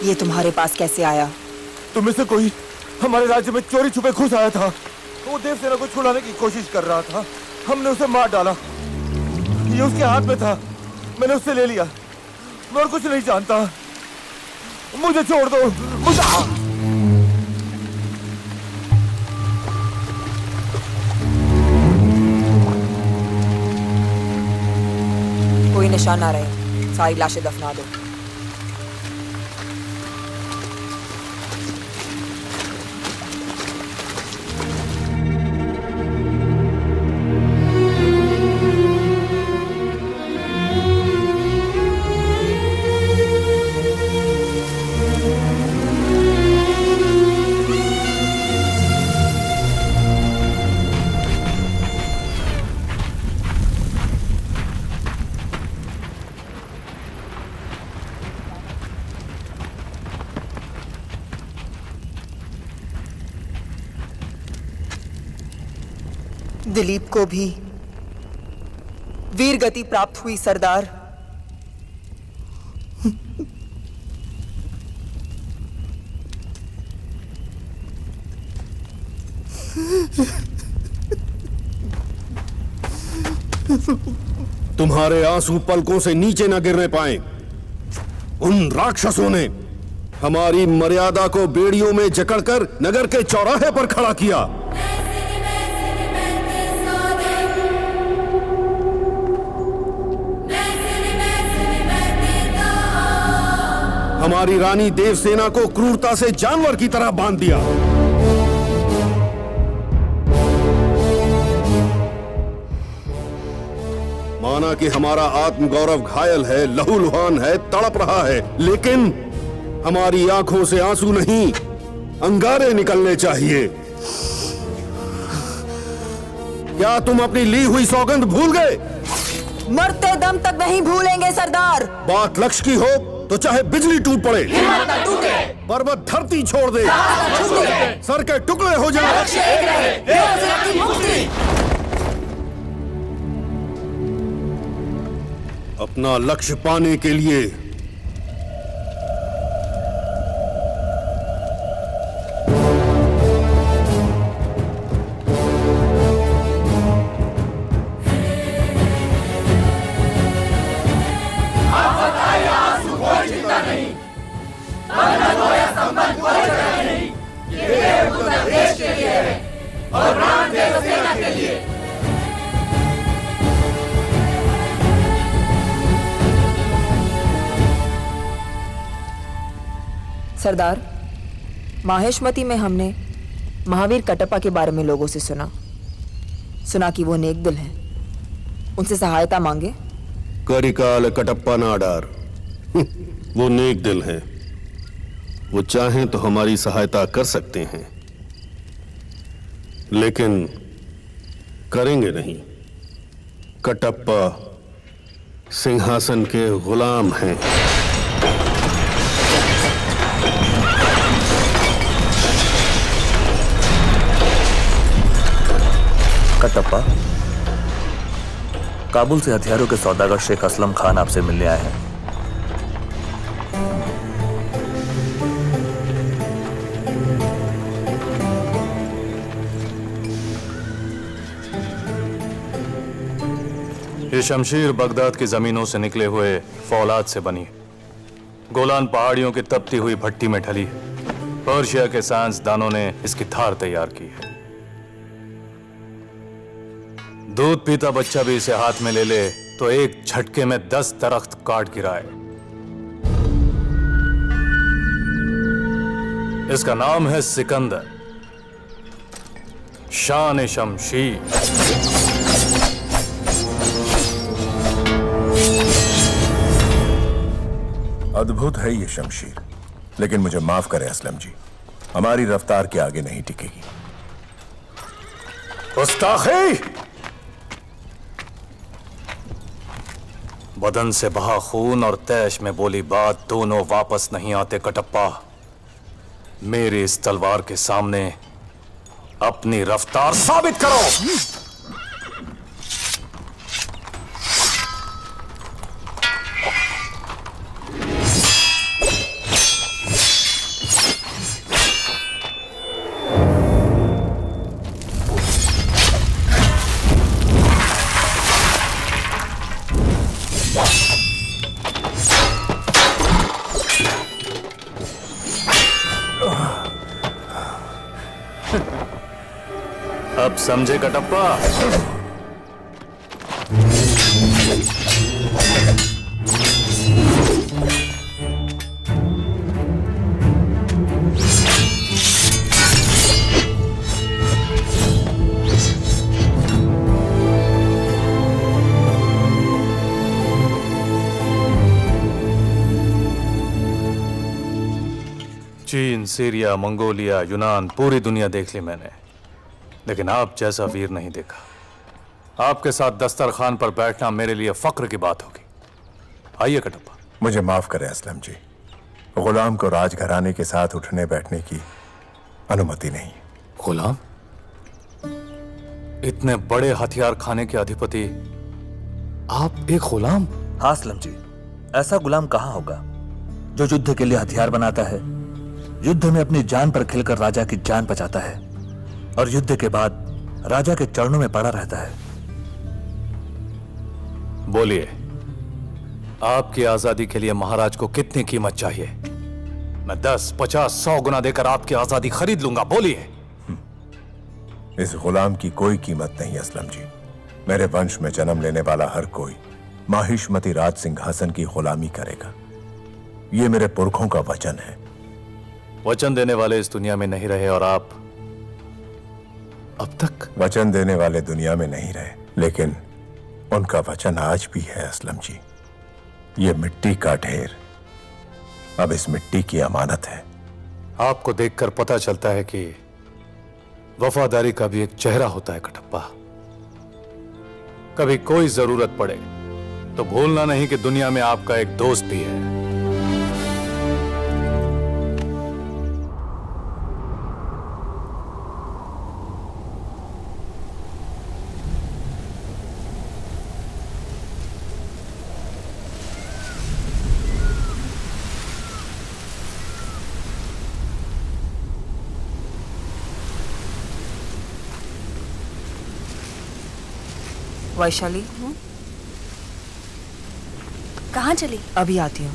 ये तुम्हारे पास कैसे आया? तुम में से कोई हमारे राज्य में चोरी छुपे घुस आया था। वो देवसेना को छुड़ाने की कोशिश कर रहा था। हमने उसे मार डाला। ये उसके हाथ में था, मैंने उससे ले लिया। मैं और कुछ नहीं जानता। मुझे छोड़ दो। कोई निशान ना रहे, सारी लाशें दफना दो। दिलीप को भी वीर गति प्राप्त हुई सरदार। तुम्हारे आंसू पलकों से नीचे न गिरने पाए। उन राक्षसों ने हमारी मर्यादा को बेड़ियों में जकड़कर नगर के चौराहे पर खड़ा किया। हमारी रानी देवसेना को क्रूरता से जानवर की तरह बांध दिया। माना कि हमारा आत्मगौरव घायल है, लहूलुहान है, तड़प रहा है, लेकिन हमारी आंखों से आंसू नहीं, अंगारे निकलने चाहिए। क्या तुम अपनी ली हुई सौगंध भूल गए? मरते दम तक नहीं भूलेंगे सरदार। बात लक्ष्य की हो तो चाहे बिजली टूट पड़े, पर्वत धरती छोड़ दे, सर के टुकड़े हो जाए, अपना लक्ष्य पाने के लिए सरदार, माहेशमती में हमने महावीर कटप्पा के बारे में लोगों से सुना कि वो नेक दिल हैं। उनसे सहायता मांगे। करिकाल कटप्पा नाडार, वो नेक दिल हैं। वो चाहें तो हमारी सहायता कर सकते हैं, लेकिन करेंगे नहीं। कटप्पा सिंहासन के गुलाम हैं। कटप्पा, काबुल से हथियारों के सौदागर शेख असलम खान आपसे मिलने आए हैं। ये शमशीर बगदाद की जमीनों से निकले हुए फौलाद से बनी है। गोलान पहाड़ियों की तपती हुई भट्टी में ढली है। पर्शिया के साइंसदानों ने इसकी धार तैयार की है। दूध पीता बच्चा भी इसे हाथ में ले ले तो एक झटके में 10 दरख्त काट गिराए। इसका नाम है सिकंदर, शान शमशीर। अद्भुत है ये शमशीर, लेकिन मुझे माफ करें असलम जी, हमारी रफ्तार के आगे नहीं टिकेगी। गुस्ताखी! बदन से बहा खून और तैश में बोली बात दोनों वापस नहीं आते कटप्पा। मेरे इस तलवार के सामने अपनी रफ्तार साबित करो। अब समझे कटप्पा? चीन, सीरिया, मंगोलिया, यूनान, पूरी दुनिया देख ली मैंने, लेकिन आप जैसा वीर नहीं देखा। आपके साथ दस्तरखान पर बैठना मेरे लिए फक्र की बात होगी। आइए कटप्पा। मुझे माफ करें असलम जी, गुलाम को राजघराने के साथ उठने बैठने की अनुमति नहीं। गुलाम? इतने बड़े हथियार खाने के अधिपति आप एक गुलाम? हाँ असलम जी, ऐसा गुलाम कहां होगा जो युद्ध के लिए हथियार बनाता है, युद्ध में अपनी जान पर खिलकर राजा की जान बचाता है और युद्ध के बाद राजा के चरणों में पड़ा रहता है। बोलिए, आपकी आजादी के लिए महाराज को कितनी कीमत चाहिए? मैं 10, 50, 100 गुना देकर आपकी आजादी खरीद लूंगा। बोलिए। इस गुलाम की कोई कीमत नहीं असलम जी। मेरे वंश में जन्म लेने वाला हर कोई माहिष्मती राज सिंहासन की गुलामी करेगा। ये मेरे पुरखों का वचन है। वचन देने वाले इस दुनिया में नहीं रहे और आप अब तक? वचन देने वाले दुनिया में नहीं रहे, लेकिन उनका वचन आज भी है असलम जी। ये मिट्टी का ढेर अब इस मिट्टी की अमानत है। आपको देखकर पता चलता है कि वफादारी का भी एक चेहरा होता है कटप्पा। कभी कोई जरूरत पड़े तो भूलना नहीं कि दुनिया में आपका एक दोस्त भी है। वैशाली, कहाँ चली? अभी आती हूँ।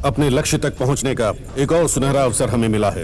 अपने लक्ष्य तक पहुंचने का एक और सुनहरा अवसर हमें मिला है।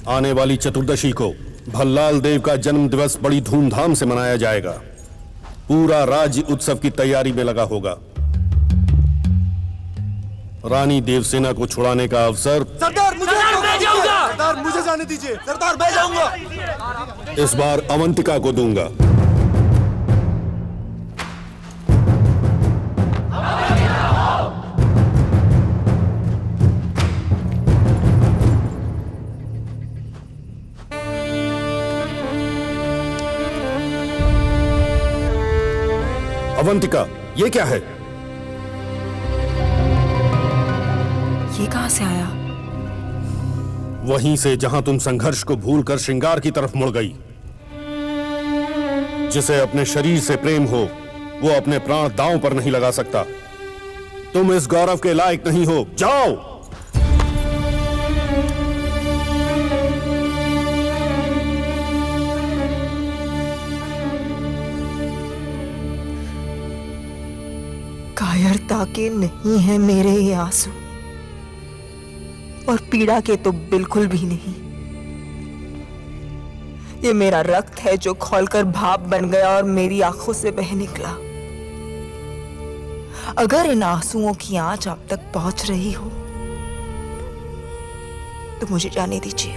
आने वाली चतुर्दशी को भल्लाल देव का जन्म दिवस बड़ी धूमधाम से मनाया जाएगा। पूरा राज्य उत्सव की तैयारी में लगा होगा। रानी देवसेना को छुड़ाने का अवसर सरदार मुझे जाने दीजिए। सरदार मैं जाऊंगा। इस बार अवंतिका को दूंगा। अवंतिका, ये क्या है? ये कहां से आया? वहीं से जहां तुम संघर्ष को भूलकर श्रृंगार की तरफ मुड़ गई। जिसे अपने शरीर से प्रेम हो, वो अपने प्राण दांव पर नहीं लगा सकता। तुम इस गौरव के लायक नहीं हो। जाओ। कायरता के नहीं है मेरे ये आंसू, और पीड़ा के तो बिल्कुल भी नहीं। ये मेरा रक्त है जो खौलकर भाप बन गया और मेरी आंखों से बह निकला। अगर इन आंसुओं की आंच आप तक पहुंच रही हो तो मुझे जाने दीजिए।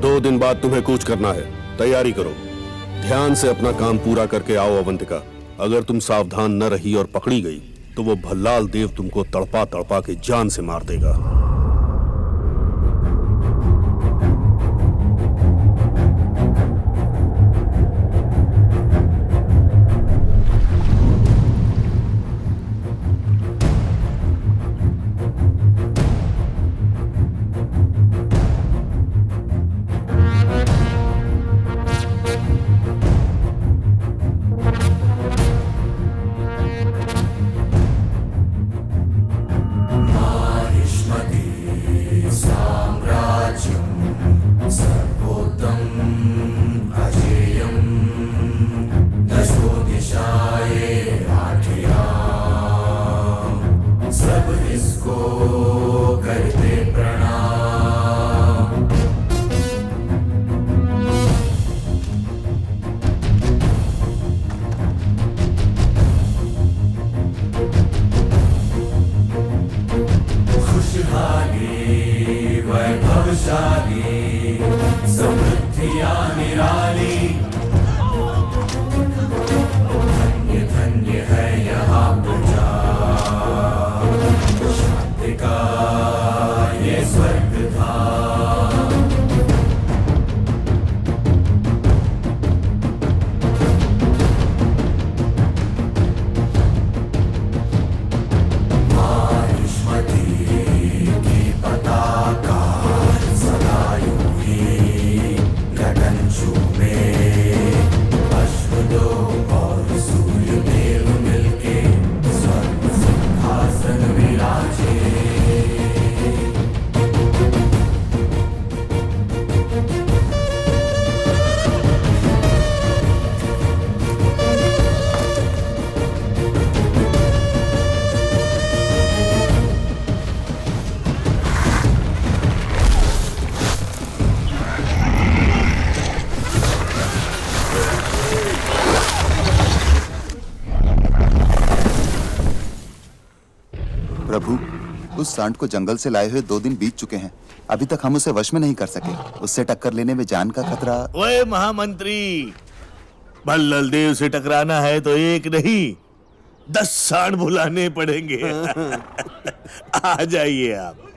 दो दिन बाद तुम्हें कूच करना है। तैयारी करो। ध्यान से अपना काम पूरा करके आओ अवंतिका। अगर तुम सावधान न रही और पकड़ी गई तो वो भल्लाल देव तुमको तड़पा तड़पा के जान से मार देगा। माहिष्मती प्रभु, उस सांड को जंगल से लाए हुए 2 दिन बीत चुके हैं। अभी तक हम उसे वश में नहीं कर सके। उससे टक्कर लेने में जान का खतरा। ओए महामंत्री, भल्लल देव से टकराना है तो 1 नहीं 10 सांड बुलाने पड़ेंगे। आ जाइए आप।